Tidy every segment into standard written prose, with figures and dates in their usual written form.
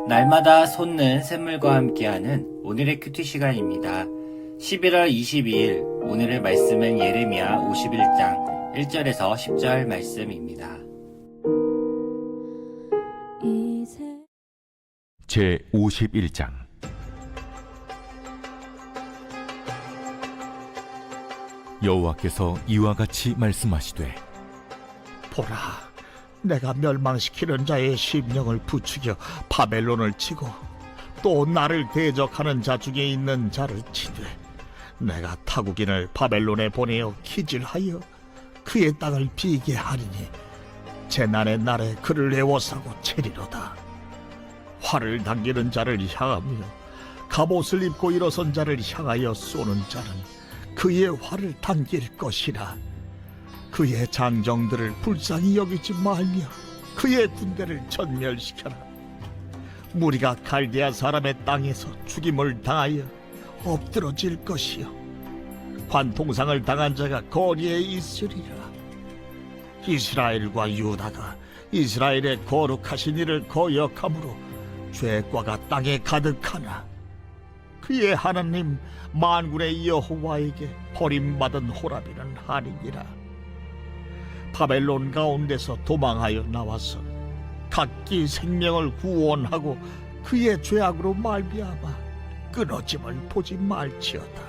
날마다 솟는 샘물과 함께하는 오늘의 큐티 시간입니다. 11월 22일 오늘의 말씀은 예레미야 51장 1절에서 10절 말씀입니다. 제 51장. 여호와께서 이와 같이 말씀하시되, 보라, 내가 멸망시키는 자의 심령을 부추겨 바벨론을 치고 또 나를 대적하는 자 중에 있는 자를 치되 내가 타국인을 바벨론에 보내어 기질하여 그의 땅을 비게 하리니 재난의 날에 그를 애워싸고 채리로다. 활을 당기는 자를 향하며 갑옷을 입고 일어선 자를 향하여 쏘는 자는 그의 활을 당길 것이라. 그의 장정들을 불쌍히 여기지 말며 그의 군대를 전멸시켜라. 무리가 갈대아 사람의 땅에서 죽임을 당하여 엎드러질 것이요 관통상을 당한 자가 거리에 있으리라. 이스라엘과 유다가 이스라엘의 거룩하신 이를 거역함으로 죄과가 땅에 가득하나 그의 하나님 만군의 여호와에게 버림받은 호라비는 아니니라. 바벨론 가운데서 도망하여 나와서 각기 생명을 구원하고 그의 죄악으로 말미암아 끊어짐을 보지 말지어다.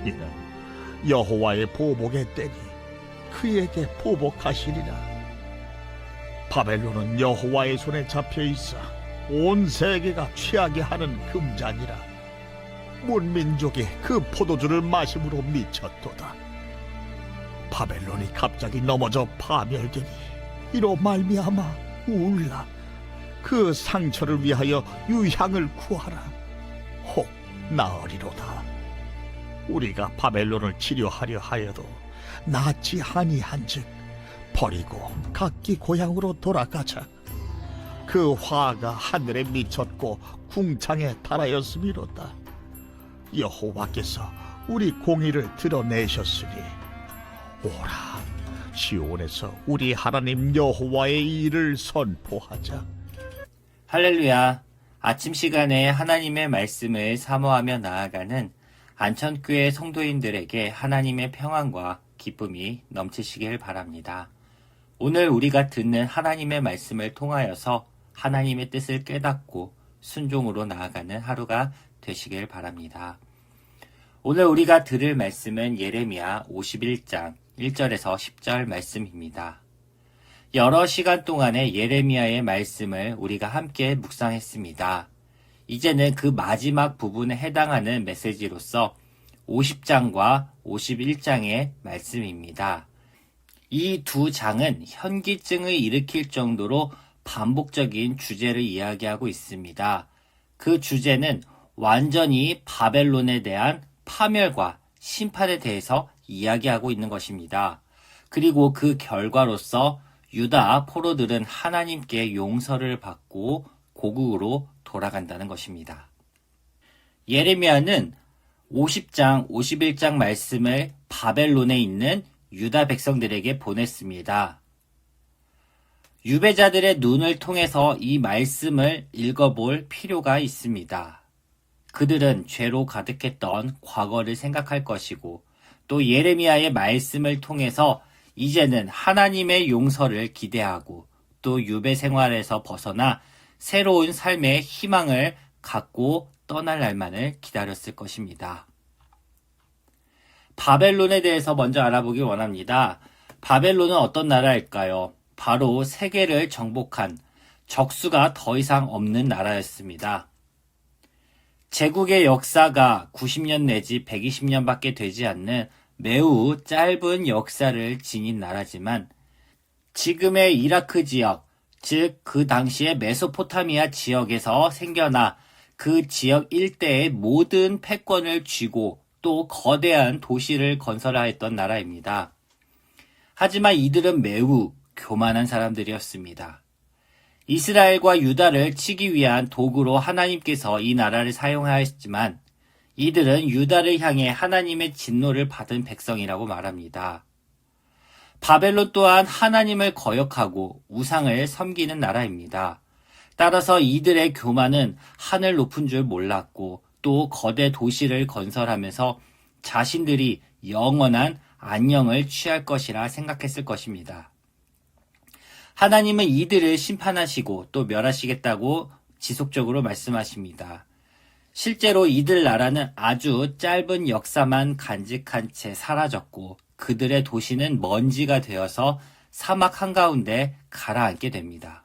이는 여호와의 보복의 때니 그에게 보복하시리라. 바벨론은 여호와의 손에 잡혀 있어 온 세계가 취하게 하는 금잔이라. 문민족이 그 포도주를 마심으로 미쳤도다. 바벨론이 갑자기 넘어져 파멸되니 이로 말미암아 울라. 그 상처를 위하여 유향을 구하라. 혹 나으리로다. 우리가 바벨론을 치료하려 하여도 낫지 아니한즉 버리고 각기 고향으로 돌아가자. 그 화가 하늘에 미쳤고 궁창에 달하였음이로다. 여호와께서 우리 공의를 드러내셨으니 오라, 시온에서 우리 하나님 여호와의 일을 선포하자. 할렐루야. 아침 시간에 하나님의 말씀을 사모하며 나아가는 안천교회 성도인들에게 하나님의 평안과 기쁨이 넘치시길 바랍니다. 오늘 우리가 듣는 하나님의 말씀을 통하여서 하나님의 뜻을 깨닫고 순종으로 나아가는 하루가 되시길 바랍니다. 오늘 우리가 들을 말씀은 예레미야 51장 1절에서 10절 말씀입니다. 여러 시간 동안의 예레미야의 말씀을 우리가 함께 묵상했습니다. 이제는 그 마지막 부분에 해당하는 메시지로서 50장과 51장의 말씀입니다. 이 두 장은 현기증을 일으킬 정도로 반복적인 주제를 이야기하고 있습니다. 그 주제는 완전히 바벨론에 대한 파멸과 심판에 대해서 이야기하고 있는 것입니다. 그리고 그 결과로서 유다 포로들은 하나님께 용서를 받고 고국으로 돌아간다는 것입니다. 예레미야는 50장, 51장 말씀을 바벨론에 있는 유다 백성들에게 보냈습니다. 유배자들의 눈을 통해서 이 말씀을 읽어볼 필요가 있습니다. 그들은 죄로 가득했던 과거를 생각할 것이고 또 예레미야의 말씀을 통해서 이제는 하나님의 용서를 기대하고 또 유배 생활에서 벗어나 새로운 삶의 희망을 갖고 떠날 날만을 기다렸을 것입니다. 바벨론에 대해서 먼저 알아보길 원합니다. 바벨론은 어떤 나라일까요? 바로 세계를 정복한 적수가 더 이상 없는 나라였습니다. 제국의 역사가 90년 내지 120년밖에 되지 않는 매우 짧은 역사를 지닌 나라지만 지금의 이라크 지역, 즉 그 당시의 메소포타미아 지역에서 생겨나 그 지역 일대의 모든 패권을 쥐고 또 거대한 도시를 건설하였던 나라입니다. 하지만 이들은 매우 교만한 사람들이었습니다. 이스라엘과 유다를 치기 위한 도구로 하나님께서 이 나라를 사용하였지만 이들은 유다를 향해 하나님의 진노를 받은 백성이라고 말합니다. 바벨론 또한 하나님을 거역하고 우상을 섬기는 나라입니다. 따라서 이들의 교만은 하늘 높은 줄 몰랐고 또 거대 도시를 건설하면서 자신들이 영원한 안녕을 취할 것이라 생각했을 것입니다. 하나님은 이들을 심판하시고 또 멸하시겠다고 지속적으로 말씀하십니다. 실제로 이들 나라는 아주 짧은 역사만 간직한 채 사라졌고 그들의 도시는 먼지가 되어서 사막 한가운데 가라앉게 됩니다.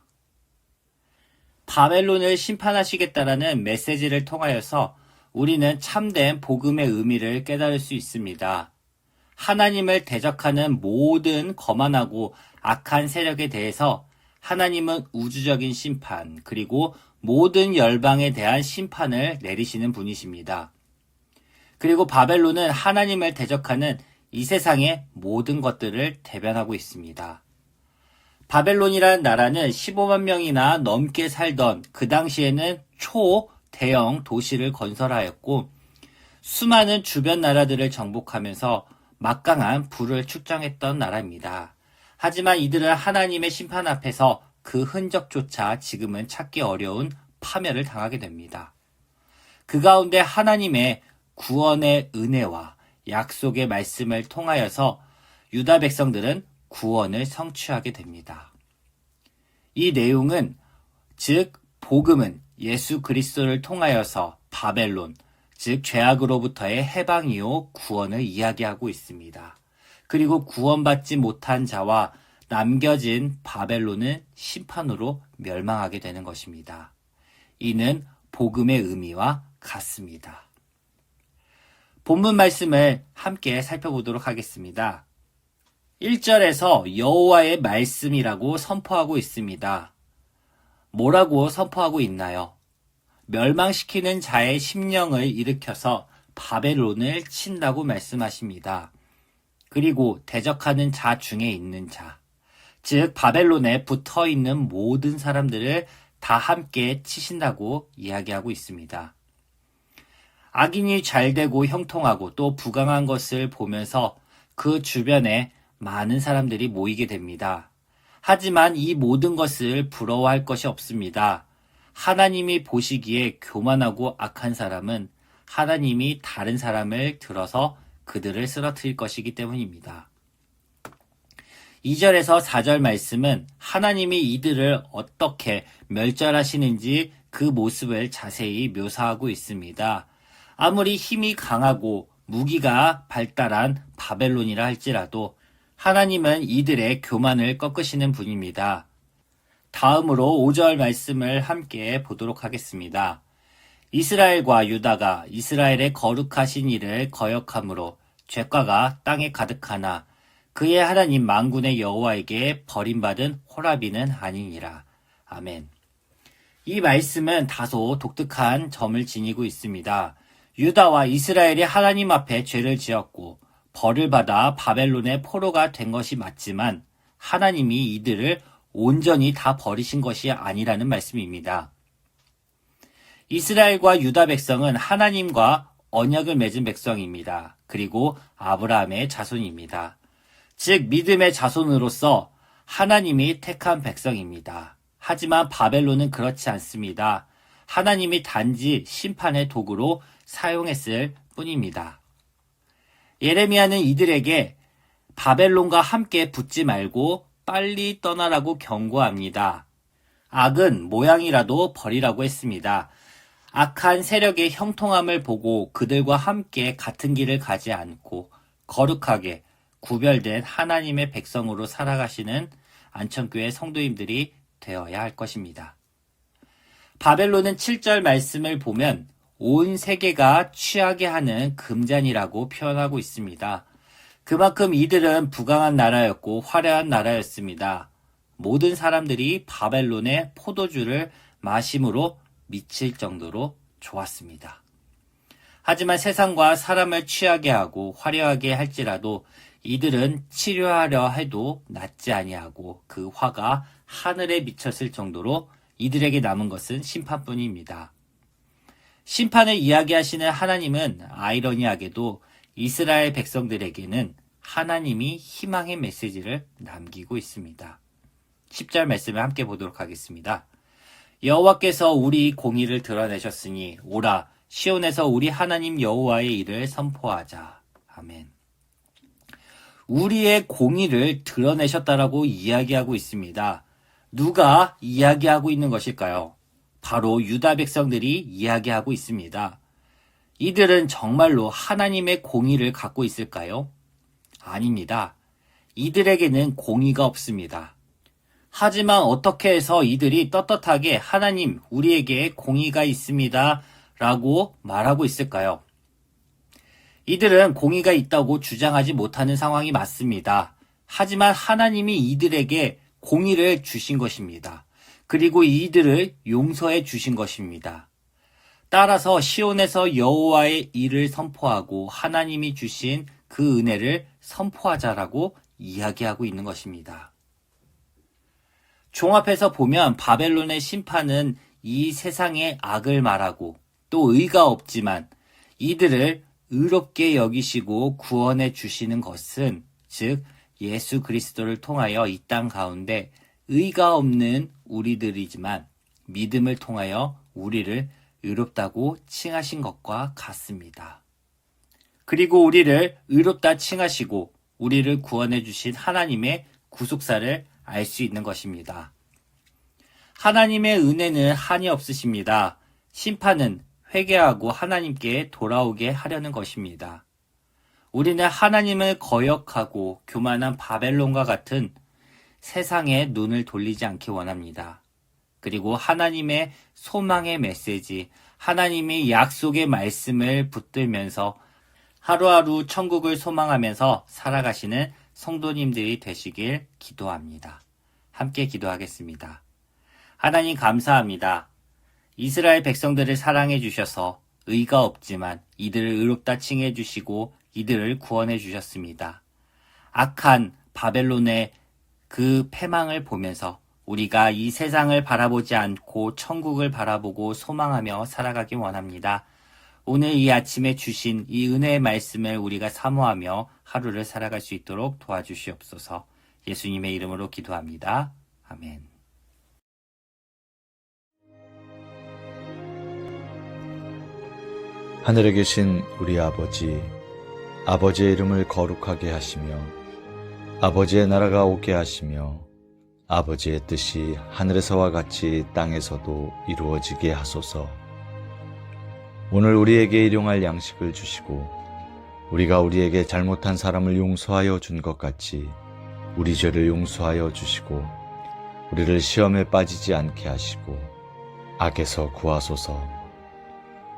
바벨론을 심판하시겠다라는 메시지를 통하여서 우리는 참된 복음의 의미를 깨달을 수 있습니다. 하나님을 대적하는 모든 거만하고 악한 세력에 대해서 하나님은 우주적인 심판 그리고 모든 열방에 대한 심판을 내리시는 분이십니다. 그리고 바벨론은 하나님을 대적하는 이 세상의 모든 것들을 대변하고 있습니다. 바벨론이라는 나라는 15만 명이나 넘게 살던 그 당시에는 초대형 도시를 건설하였고 수많은 주변 나라들을 정복하면서 막강한 부를 축적했던 나라입니다. 하지만 이들은 하나님의 심판 앞에서 그 흔적조차 지금은 찾기 어려운 파멸을 당하게 됩니다. 그 가운데 하나님의 구원의 은혜와 약속의 말씀을 통하여서 유다 백성들은 구원을 성취하게 됩니다. 이 내용은 즉 복음은 예수 그리스도를 통하여서 바벨론, 즉 죄악으로부터의 해방이요 구원을 이야기하고 있습니다. 그리고 구원받지 못한 자와 남겨진 바벨론은 심판으로 멸망하게 되는 것입니다. 이는 복음의 의미와 같습니다. 본문 말씀을 함께 살펴보도록 하겠습니다. 1절에서 여호와의 말씀이라고 선포하고 있습니다. 뭐라고 선포하고 있나요? 멸망시키는 자의 심령을 일으켜서 바벨론을 친다고 말씀하십니다. 그리고 대적하는 자 중에 있는 자, 즉 바벨론에 붙어있는 모든 사람들을 다 함께 치신다고 이야기하고 있습니다. 악인이 잘되고 형통하고 또 부강한 것을 보면서 그 주변에 많은 사람들이 모이게 됩니다. 하지만 이 모든 것을 부러워할 것이 없습니다. 하나님이 보시기에 교만하고 악한 사람은 하나님이 다른 사람을 들어서 그들을 쓰러뜨릴 것이기 때문입니다. 2절에서 4절 말씀은 하나님이 이들을 어떻게 멸절하시는지 그 모습을 자세히 묘사하고 있습니다. 아무리 힘이 강하고 무기가 발달한 바벨론이라 할지라도 하나님은 이들의 교만을 꺾으시는 분입니다. 다음으로 5절 말씀을 함께 보도록 하겠습니다. 이스라엘과 유다가 이스라엘의 거룩하신 이를 거역함으로 죄과가 땅에 가득하나 그의 하나님 만군의 여호와에게 버림받은 호라비는 아니니라. 아멘. 이 말씀은 다소 독특한 점을 지니고 있습니다. 유다와 이스라엘이 하나님 앞에 죄를 지었고 벌을 받아 바벨론의 포로가 된 것이 맞지만 하나님이 이들을 온전히 다 버리신 것이 아니라는 말씀입니다. 이스라엘과 유다 백성은 하나님과 언약을 맺은 백성입니다. 그리고 아브라함의 자손입니다. 즉 믿음의 자손으로서 하나님이 택한 백성입니다. 하지만 바벨론은 그렇지 않습니다. 하나님이 단지 심판의 도구로 사용했을 뿐입니다. 예레미야는 이들에게 바벨론과 함께 붙지 말고 빨리 떠나라고 경고합니다. 악은 모양이라도 버리라고 했습니다. 악한 세력의 형통함을 보고 그들과 함께 같은 길을 가지 않고 거룩하게 구별된 하나님의 백성으로 살아가시는 안천교회 성도님들이 되어야 할 것입니다. 바벨론은 7절 말씀을 보면 온 세계가 취하게 하는 금잔이라고 표현하고 있습니다. 그만큼 이들은 부강한 나라였고 화려한 나라였습니다. 모든 사람들이 바벨론의 포도주를 마심으로 미칠 정도로 좋았습니다. 하지만 세상과 사람을 취하게 하고 화려하게 할지라도 이들은 치료하려 해도 낫지 아니하고 그 화가 하늘에 미쳤을 정도로 이들에게 남은 것은 심판뿐입니다. 심판을 이야기하시는 하나님은 아이러니하게도 이스라엘 백성들에게는 하나님이 희망의 메시지를 남기고 있습니다. 10절 말씀을 함께 보도록 하겠습니다. 여호와께서 우리 공의를 드러내셨으니 오라 시온에서 우리 하나님 여호와의 일을 선포하자. 아멘. 우리의 공의를 드러내셨다라고 이야기하고 있습니다. 누가 이야기하고 있는 것일까요? 바로 유다 백성들이 이야기하고 있습니다. 이들은 정말로 하나님의 공의를 갖고 있을까요? 아닙니다. 이들에게는 공의가 없습니다. 하지만 어떻게 해서 이들이 떳떳하게 하나님, 우리에게 공의가 있습니다 라고 말하고 있을까요? 이들은 공의가 있다고 주장하지 못하는 상황이 맞습니다. 하지만 하나님이 이들에게 공의를 주신 것입니다. 그리고 이들을 용서해 주신 것입니다. 따라서 시온에서 여호와의 일을 선포하고 하나님이 주신 그 은혜를 선포하자라고 이야기하고 있는 것입니다. 종합해서 보면 바벨론의 심판은 이 세상의 악을 말하고 또 의가 없지만 이들을 의롭게 여기시고 구원해 주시는 것은 즉 예수 그리스도를 통하여 이 땅 가운데 의가 없는 우리들이지만 믿음을 통하여 우리를 의롭다고 칭하신 것과 같습니다. 그리고 우리를 의롭다 칭하시고 우리를 구원해 주신 하나님의 구속사를 알 수 있는 것입니다. 하나님의 은혜는 한이 없으십니다. 심판은 회개하고 하나님께 돌아오게 하려는 것입니다. 우리는 하나님을 거역하고 교만한 바벨론과 같은 세상에 눈을 돌리지 않기 원합니다. 그리고 하나님의 소망의 메시지, 하나님이 약속의 말씀을 붙들면서 하루하루 천국을 소망하면서 살아가시는 성도님들이 되시길 기도합니다. 함께 기도하겠습니다. 하나님 감사합니다. 이스라엘 백성들을 사랑해 주셔서 의가 없지만 이들을 의롭다 칭해 주시고 이들을 구원해 주셨습니다. 악한 바벨론의 그 패망을 보면서 우리가 이 세상을 바라보지 않고 천국을 바라보고 소망하며 살아가기 원합니다. 오늘 이 아침에 주신 이 은혜의 말씀을 우리가 사모하며 하루를 살아갈 수 있도록 도와주시옵소서. 예수님의 이름으로 기도합니다. 아멘. 하늘에 계신 우리 아버지, 아버지의 이름을 거룩하게 하시며 아버지의 나라가 오게 하시며 아버지의 뜻이 하늘에서와 같이 땅에서도 이루어지게 하소서. 오늘 우리에게 일용할 양식을 주시고 우리가 우리에게 잘못한 사람을 용서하여 준 것 같이 우리 죄를 용서하여 주시고 우리를 시험에 빠지지 않게 하시고 악에서 구하소서.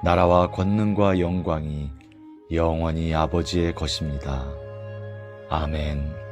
나라와 권능과 영광이 영원히 아버지의 것입니다. 아멘.